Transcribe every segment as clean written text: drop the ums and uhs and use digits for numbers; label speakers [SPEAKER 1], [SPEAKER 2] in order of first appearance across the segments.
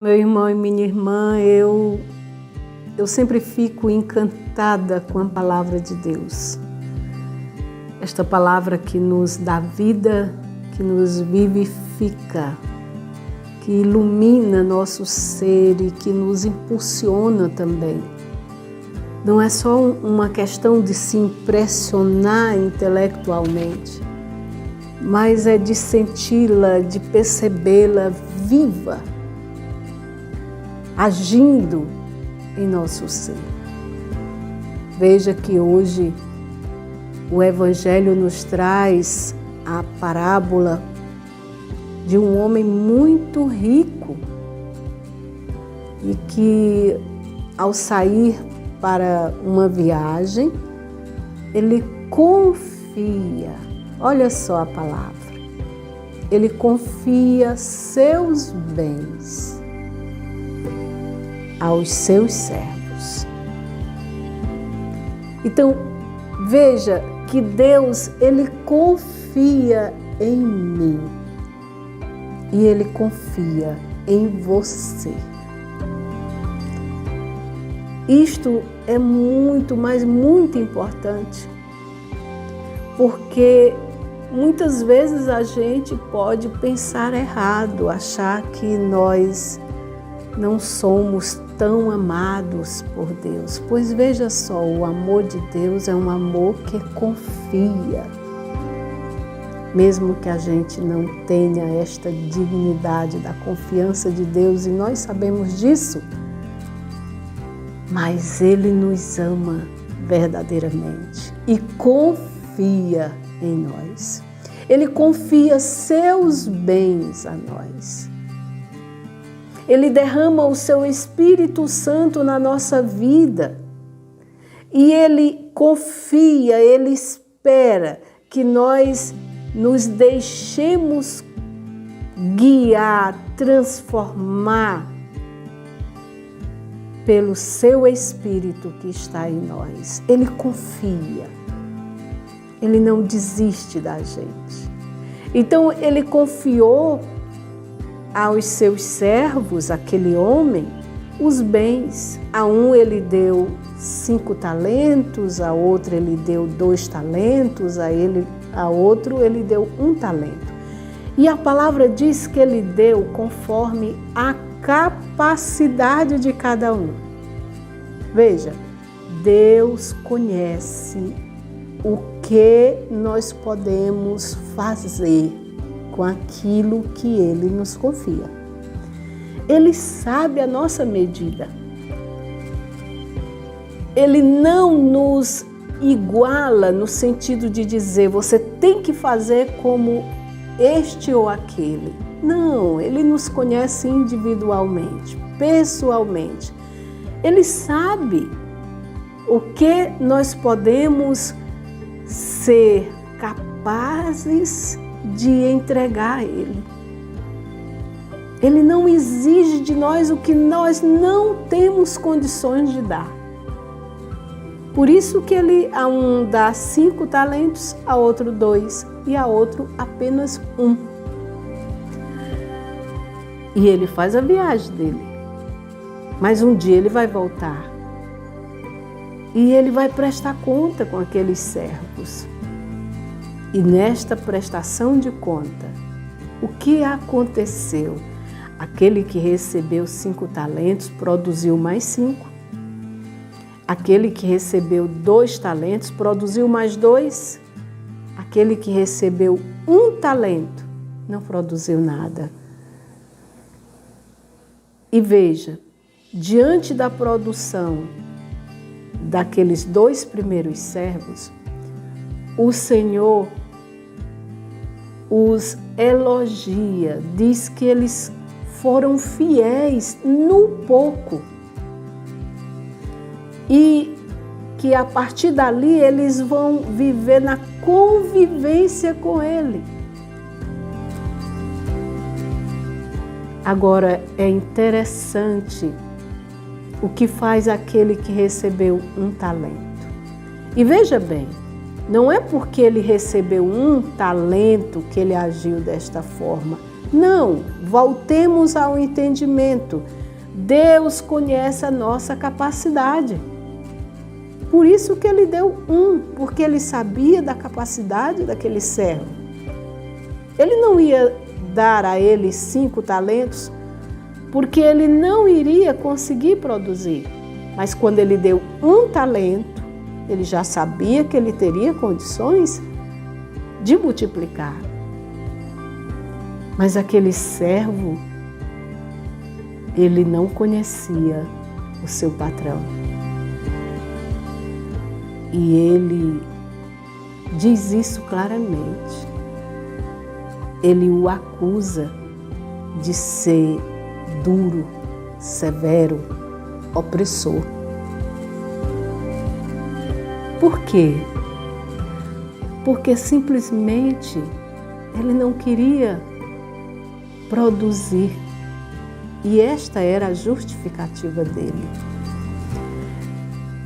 [SPEAKER 1] Meu irmão e minha irmã, eu sempre fico encantada com a palavra de Deus. Esta palavra que nos dá vida, que nos vivifica, que ilumina nosso ser e que nos impulsiona também. Não é só uma questão de se impressionar intelectualmente, mas é de senti-la, de percebê-la viva, agindo em nosso ser. Veja que hoje o Evangelho nos traz a parábola de um homem muito rico e que, ao sair para uma viagem, ele confia, olha só a palavra, ele confia seus bens aos seus servos. Então, veja que Deus, Ele confia em mim e Ele confia em você. Isto é muito, mas muito importante, porque muitas vezes a gente pode pensar errado, achar que nós não somos tão amados por Deus. Pois veja só, o amor de Deus é um amor que confia. Mesmo que a gente não tenha esta dignidade da confiança de Deus, e nós sabemos disso, mas Ele nos ama verdadeiramente e confia em nós. Ele confia seus bens a nós. Ele derrama o seu Espírito Santo na nossa vida e Ele confia, Ele espera que nós nos deixemos guiar, transformar pelo seu Espírito que está em nós. Ele confia, Ele não desiste da gente. Então, Ele confiou aos seus servos, aquele homem, os bens. A um ele deu 5 talentos, a outro ele deu 2 talentos, a outro ele deu 1 talento. E a palavra diz que ele deu conforme a capacidade de cada um. Veja, Deus conhece o que nós podemos fazer com aquilo que Ele nos confia. Ele sabe a nossa medida. Ele não nos iguala no sentido de dizer, você tem que fazer como este ou aquele. Não, Ele nos conhece individualmente, pessoalmente. Ele sabe o que nós podemos ser capazes de entregar a Ele. Ele não exige de nós o que nós não temos condições de dar. Por isso que Ele a um dá 5 talentos, a outro 2 e a outro apenas 1. E ele faz a viagem dele. Mas um dia ele vai voltar. E ele vai prestar conta com aqueles servos. E nesta prestação de conta, o que aconteceu? Aquele que recebeu 5 talentos produziu mais 5. Aquele que recebeu 2 talentos produziu mais 2. Aquele que recebeu 1 talento não produziu nada. E veja, diante da produção daqueles 2 primeiros servos, o Senhor os elogia, diz que eles foram fiéis no pouco e que a partir dali eles vão viver na convivência com Ele. Agora, é interessante o que faz aquele que recebeu 1 talento. E veja bem, não é porque ele recebeu 1 talento que ele agiu desta forma. Não, voltemos ao entendimento. Deus conhece a nossa capacidade. Por isso que ele deu um, porque ele sabia da capacidade daquele servo. Ele não ia dar a ele 5 talentos, porque ele não iria conseguir produzir. Mas quando ele deu 1 talento, ele já sabia que ele teria condições de multiplicar. Mas aquele servo, ele não conhecia o seu patrão. E ele diz isso claramente. Ele o acusa de ser duro, severo, opressor. Por quê? Porque simplesmente ele não queria produzir. E esta era a justificativa dele.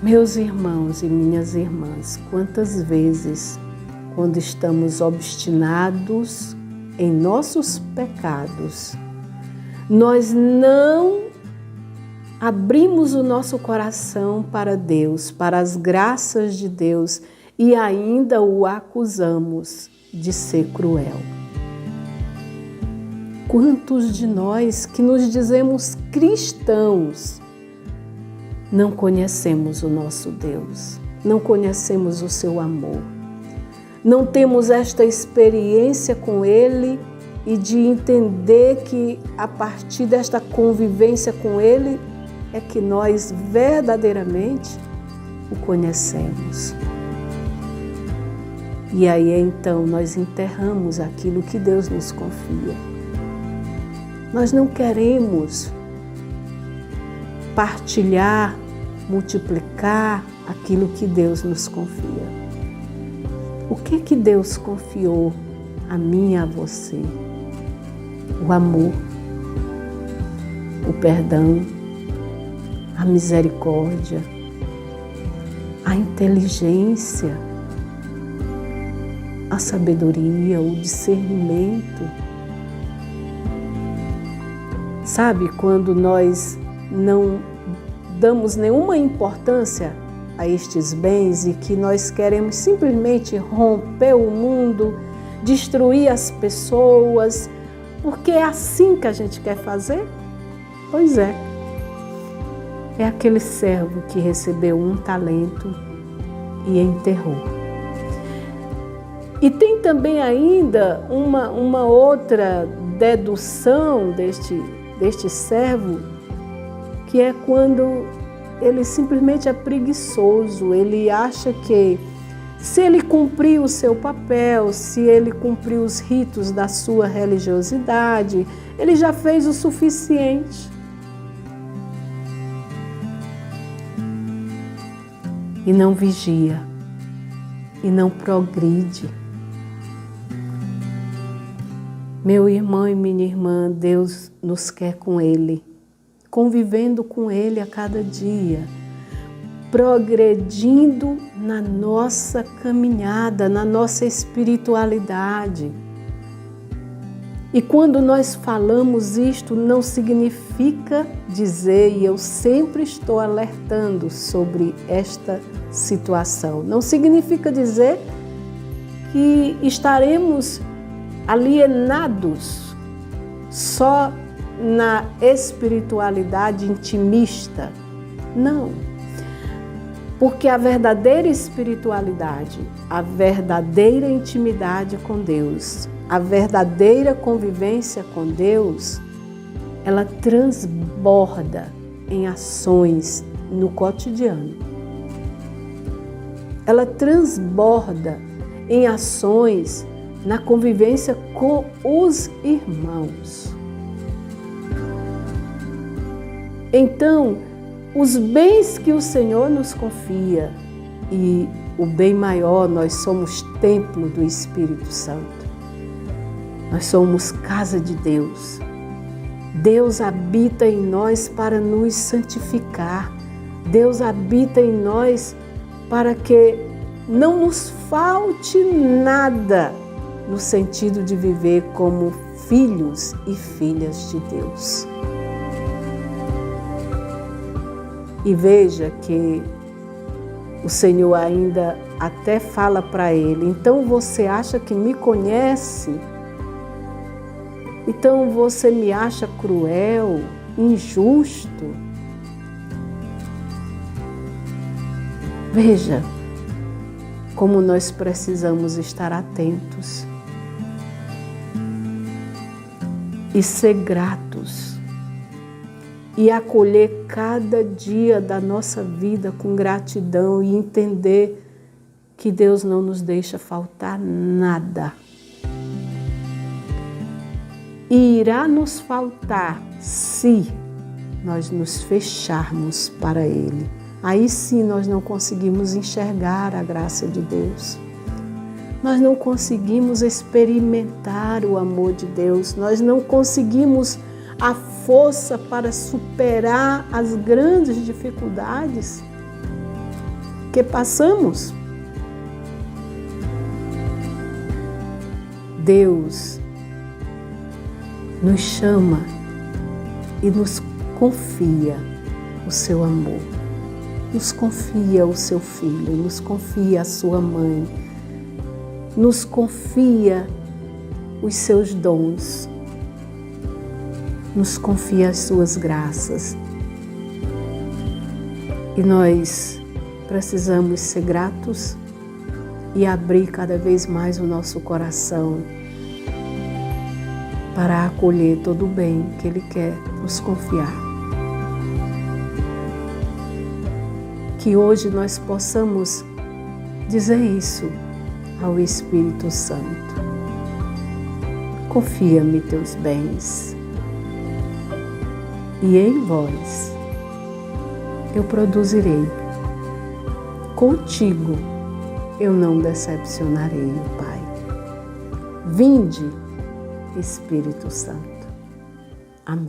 [SPEAKER 1] Meus irmãos e minhas irmãs, quantas vezes, quando estamos obstinados em nossos pecados, nós não abrimos o nosso coração para Deus, para as graças de Deus, e ainda o acusamos de ser cruel. Quantos de nós que nos dizemos cristãos não conhecemos o nosso Deus, não conhecemos o seu amor, não temos esta experiência com Ele e de entender que a partir desta convivência com Ele é que nós verdadeiramente o conhecemos. E aí então nós enterramos aquilo que Deus nos confia. Nós não queremos partilhar, multiplicar aquilo que Deus nos confia. O que Deus confiou a mim e a você? O amor, o perdão, a misericórdia, a inteligência, a sabedoria, o discernimento. Sabe, quando nós não damos nenhuma importância a estes bens e que nós queremos simplesmente romper o mundo, destruir as pessoas, porque é assim que a gente quer fazer? Pois é. É aquele servo que recebeu 1 talento e enterrou. E tem também ainda uma outra dedução deste servo, que é quando ele simplesmente é preguiçoso. Ele acha que se ele cumprir o seu papel, se ele cumprir os ritos da sua religiosidade, ele já fez o suficiente. E não vigia, e não progride. Meu irmão e minha irmã, Deus nos quer com Ele, convivendo com Ele a cada dia, progredindo na nossa caminhada, na nossa espiritualidade. E quando nós falamos isto, não significa dizer, e eu sempre estou alertando sobre esta situação, não significa dizer que estaremos alienados só na espiritualidade intimista. Não. Porque a verdadeira espiritualidade, a verdadeira intimidade com Deus, a verdadeira convivência com Deus, ela transborda em ações no cotidiano. Ela transborda em ações na convivência com os irmãos. Então, os bens que o Senhor nos confia, e o bem maior, nós somos templo do Espírito Santo. Nós somos casa de Deus. Deus habita em nós para nos santificar. Deus habita em nós para que não nos falte nada, no sentido de viver como filhos e filhas de Deus. E veja que o Senhor ainda até fala para ele: então você acha que me conhece? Então você me acha cruel, injusto? Veja como nós precisamos estar atentos e ser gratos e acolher cada dia da nossa vida com gratidão e entender que Deus não nos deixa faltar nada. E irá nos faltar se nós nos fecharmos para Ele. Aí sim nós não conseguimos enxergar a graça de Deus. Nós não conseguimos experimentar o amor de Deus. Nós não conseguimos a força para superar as grandes dificuldades que passamos. Deus nos chama e nos confia o seu amor, nos confia o seu filho, nos confia a sua mãe, nos confia os seus dons, nos confia as suas graças. E nós precisamos ser gratos e abrir cada vez mais o nosso coração para acolher todo o bem que Ele quer nos confiar. Que hoje nós possamos dizer isso ao Espírito Santo: confia-me teus bens, e em vós eu produzirei. Contigo eu não decepcionarei, Pai. Vinde, Espírito Santo. Amém.